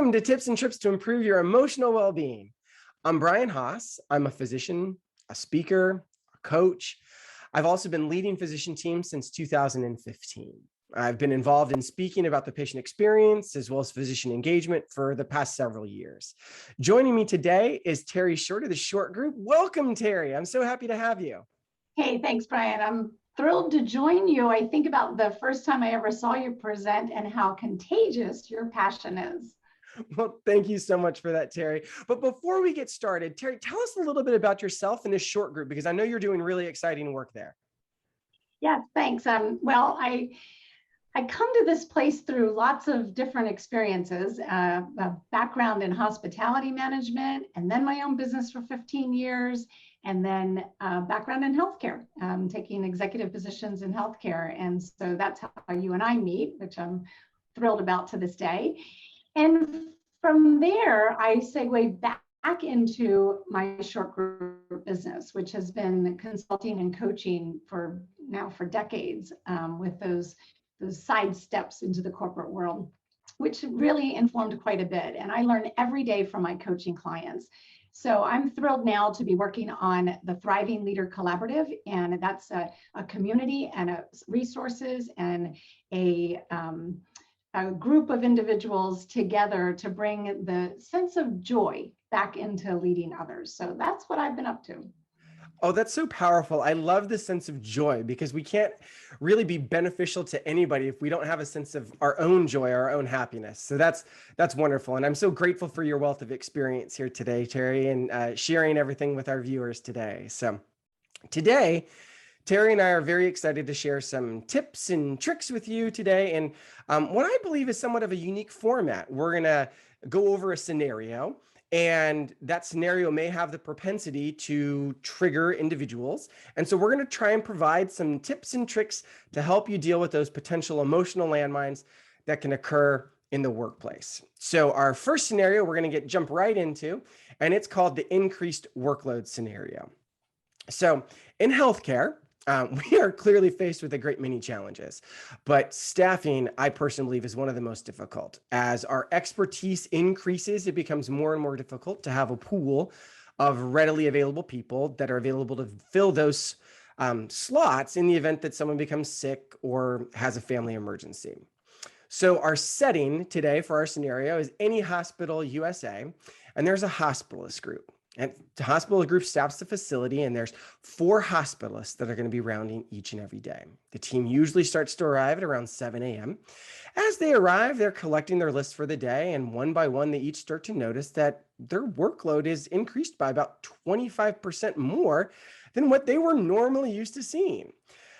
Welcome to Tips and Trips to Improve Your Emotional Well-Being. I'm Brian Haas. I'm a physician, a speaker, a coach. I've also been leading physician teams since 2015. I've been involved in speaking about the patient experience as well as physician engagement for the past several years. Joining me today is Terry Short of the Short Group. Welcome, Terry. I'm so happy to have you. Hey, thanks, Brian. I'm thrilled to join you. I think about the first time I ever saw you present and how contagious your passion is. Well, thank you so much for that, Terry. But before we get started, Terry, tell us a little bit about yourself and this Short Group, because I know you're doing really exciting work there. Yes, thanks. Well, I come to this place through lots of different experiences, a background in hospitality management, and then my own business for 15 years, and then background in healthcare, taking executive positions in healthcare. And so that's how you and I meet, which I'm thrilled about to this day. And from there, I segue back into my Short Group business, which has been consulting and coaching for decades, with those side steps into the corporate world, which really informed quite a bit. And I learn every day from my coaching clients. So I'm thrilled now to be working on the Thriving Leader Collaborative, and that's a community and resources and a group of individuals together to bring the sense of joy back into leading others. So that's what I've been up to. Oh, that's so powerful. I love the sense of joy, because we can't really be beneficial to anybody if we don't have a sense of our own joy, our own happiness. So that's wonderful. And I'm so grateful for your wealth of experience here today, Terry, and sharing everything with our viewers today. So today, Terry and I are very excited to share some tips and tricks with you today. And what I believe is somewhat of a unique format. We're going to go over a scenario, and that scenario may have the propensity to trigger individuals. And so we're going to try and provide some tips and tricks to help you deal with those potential emotional landmines that can occur in the workplace. So our first scenario we're going to jump right into, and it's called the increased workload scenario. So in healthcare, we are clearly faced with a great many challenges, but staffing, I personally believe, is one of the most difficult. As our expertise increases, it becomes more and more difficult to have a pool of readily available people that are available to fill those slots in the event that someone becomes sick or has a family emergency. So our setting today for our scenario is any hospital USA, and there's a hospitalist group. And the hospital group staffs the facility, and there's 4 hospitalists that are going to be rounding each and every day. The team usually starts to arrive at around 7 a.m. As they arrive, they're collecting their list for the day, and one by one, they each start to notice that their workload is increased by about 25% more than what they were normally used to seeing.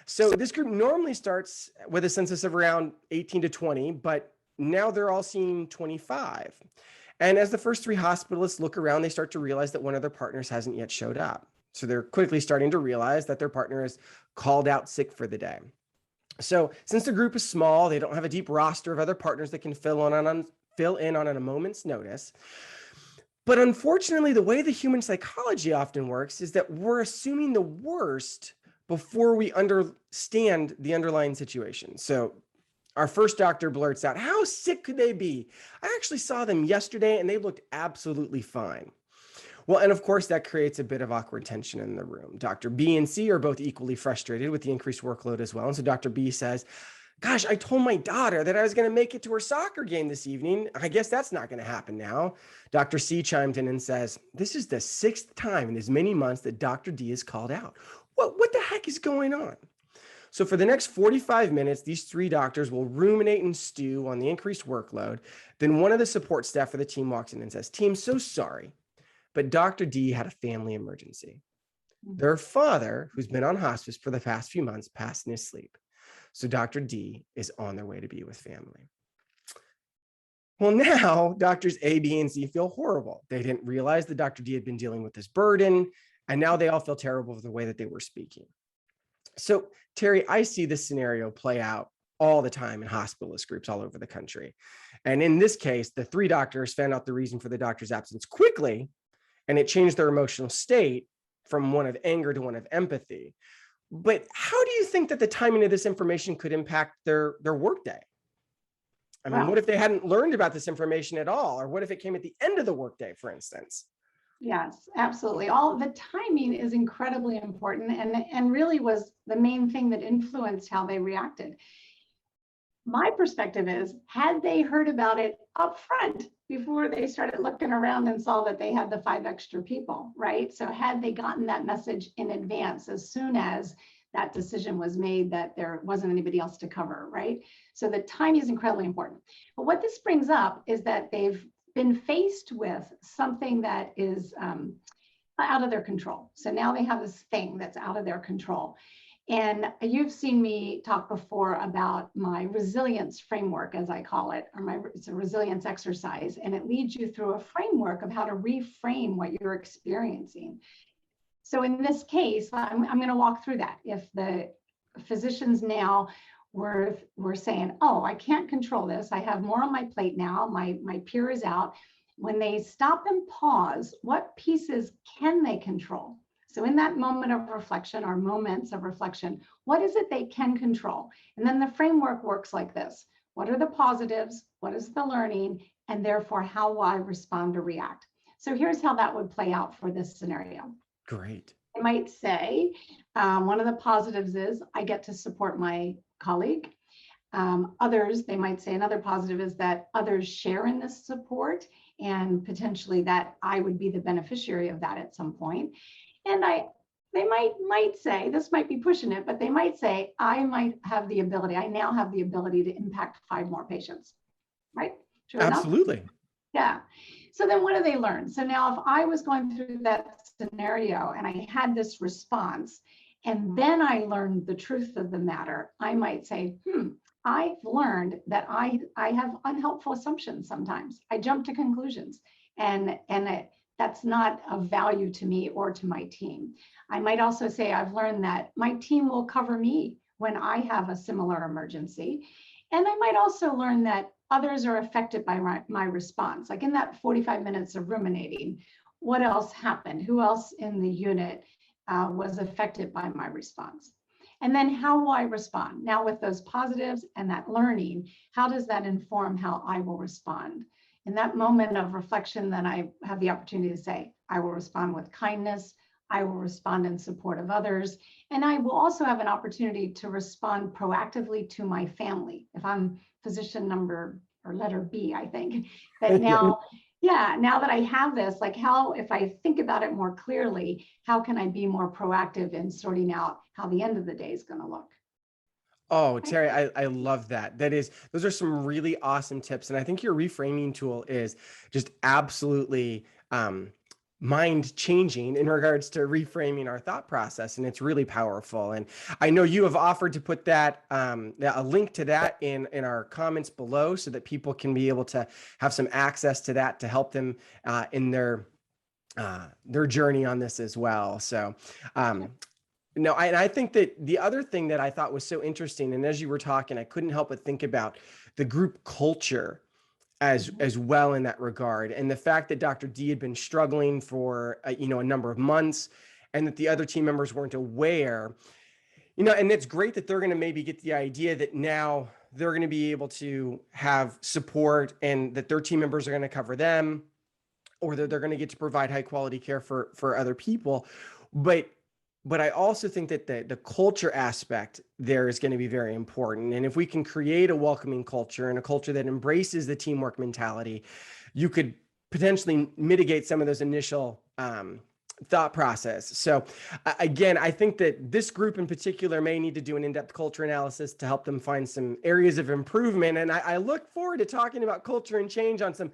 So this group normally starts with a census of around 18 to 20, but now they're all seeing 25. And as the first 3 hospitalists look around, they start to realize that one of their partners hasn't yet showed up. So they're quickly starting to realize that their partner is called out sick for the day. So since the group is small, they don't have a deep roster of other partners that can fill in on a moment's notice. But unfortunately, the way the human psychology often works is that we're assuming the worst before we understand the underlying situation. So our first doctor blurts out, "How sick could they be? I actually saw them yesterday and they looked absolutely fine." Well, and of course, that creates a bit of awkward tension in the room. Dr. B and C are both equally frustrated with the increased workload as well. And so Dr. B says, "Gosh, I told my daughter that I was going to make it to her soccer game this evening. I guess that's not going to happen now." Dr. C chimed in and says, "This is the 6th time in as many months that Dr. D is called out. What the heck is going on?" So for the next 45 minutes, these 3 doctors will ruminate and stew on the increased workload. Then one of the support staff for the team walks in and says, "Team, so sorry, but Dr. D had a family emergency. Their father, who's been on hospice for the past few months, passed in his sleep. So Dr. D is on their way to be with family." Well, now doctors A, B, and C feel horrible. They didn't realize that Dr. D had been dealing with this burden, and now they all feel terrible for the way that they were speaking. So, Terry, I see this scenario play out all the time in hospitalist groups all over the country. And in this case, the 3 doctors found out the reason for the doctor's absence quickly, and it changed their emotional state from one of anger to one of empathy. But how do you think that the timing of this information could impact their workday? I mean, what if they hadn't learned about this information at all? Or what if it came at the end of the workday, for instance? Yes, absolutely. All the timing is incredibly important and really was the main thing that influenced how they reacted. My perspective is, had they heard about it up front before they started looking around and saw that they had the 5 extra people, right? So had they gotten that message in advance, as soon as that decision was made that there wasn't anybody else to cover, right? So the timing is incredibly important. But what this brings up is that they've been faced with something that is out of their control. So now they have this thing that's out of their control. And you've seen me talk before about my resilience framework, as I call it, or it's a resilience exercise. And it leads you through a framework of how to reframe what you're experiencing. So in this case, I'm going to walk through that. If the physicians now were saying, oh, I can't control this, I have more on my plate now, my peer is out. When they stop and pause, what pieces can they control? So in that moment of reflection, or moments of reflection, what is it they can control? And then the framework works like this. What are the positives? What is the learning? And therefore, how will I respond or react? So here's how that would play out for this scenario. Great. I might say, one of the positives is I get to support my colleague. Others, they might say another positive is that others share in this support, and potentially that I would be the beneficiary of that at some point. And they might say, this might be pushing it, but they might say, I now have the ability to impact 5 more patients, right? True Absolutely. enough? Yeah. So then what do they learn? So now if I was going through that scenario and I had this response, and then I learned the truth of the matter, I might say, I've learned that I have unhelpful assumptions sometimes. I jump to conclusions, and that's not of value to me or to my team. I might also say I've learned that my team will cover me when I have a similar emergency. And I might also learn that others are affected by my response. Like in that 45 minutes of ruminating, what else happened? Who else in the unit was affected by my response? And then how will I respond? Now with those positives and that learning, how does that inform how I will respond? In that moment of reflection, then I have the opportunity to say, I will respond with kindness, I will respond in support of others, and I will also have an opportunity to respond proactively to my family. If I'm physician number or letter B, I think, that now, now that I have this, like how, if I think about it more clearly, how can I be more proactive in sorting out how the end of the day is going to look? Oh, Terry, I love that. Those are some really awesome tips. And I think your reframing tool is just absolutely mind changing in regards to reframing our thought process. And it's really powerful. And I know you have offered to put that a link to that in our comments below so that people can be able to have some access to that to help them in their journey on this as well. So no, I think that the other thing that I thought was so interesting, and as you were talking, I couldn't help but think about the group culture as well in that regard, and the fact that Dr. D had been struggling for a number of months, and that the other team members weren't aware. And it's great that they're going to maybe get the idea that now they're going to be able to have support, and that their team members are going to cover them, or that they're going to get to provide high quality care for other people, But I also think that the culture aspect there is going to be very important. And if we can create a welcoming culture and a culture that embraces the teamwork mentality, you could potentially mitigate some of those initial thought process. So again, I think that this group in particular may need to do an in-depth culture analysis to help them find some areas of improvement. And I look forward to talking about culture and change on some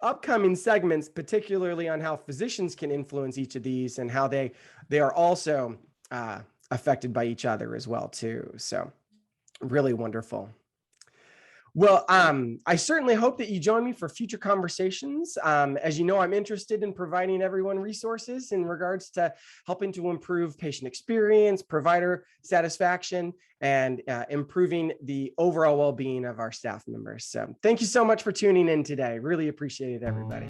upcoming segments, particularly on how physicians can influence each of these and how they are also affected by each other as well too. So really wonderful. Well, I certainly hope that you join me for future conversations. As you know, I'm interested in providing everyone resources in regards to helping to improve patient experience, provider satisfaction, and improving the overall well-being of our staff members. So thank you so much for tuning in today. Really appreciate it, everybody.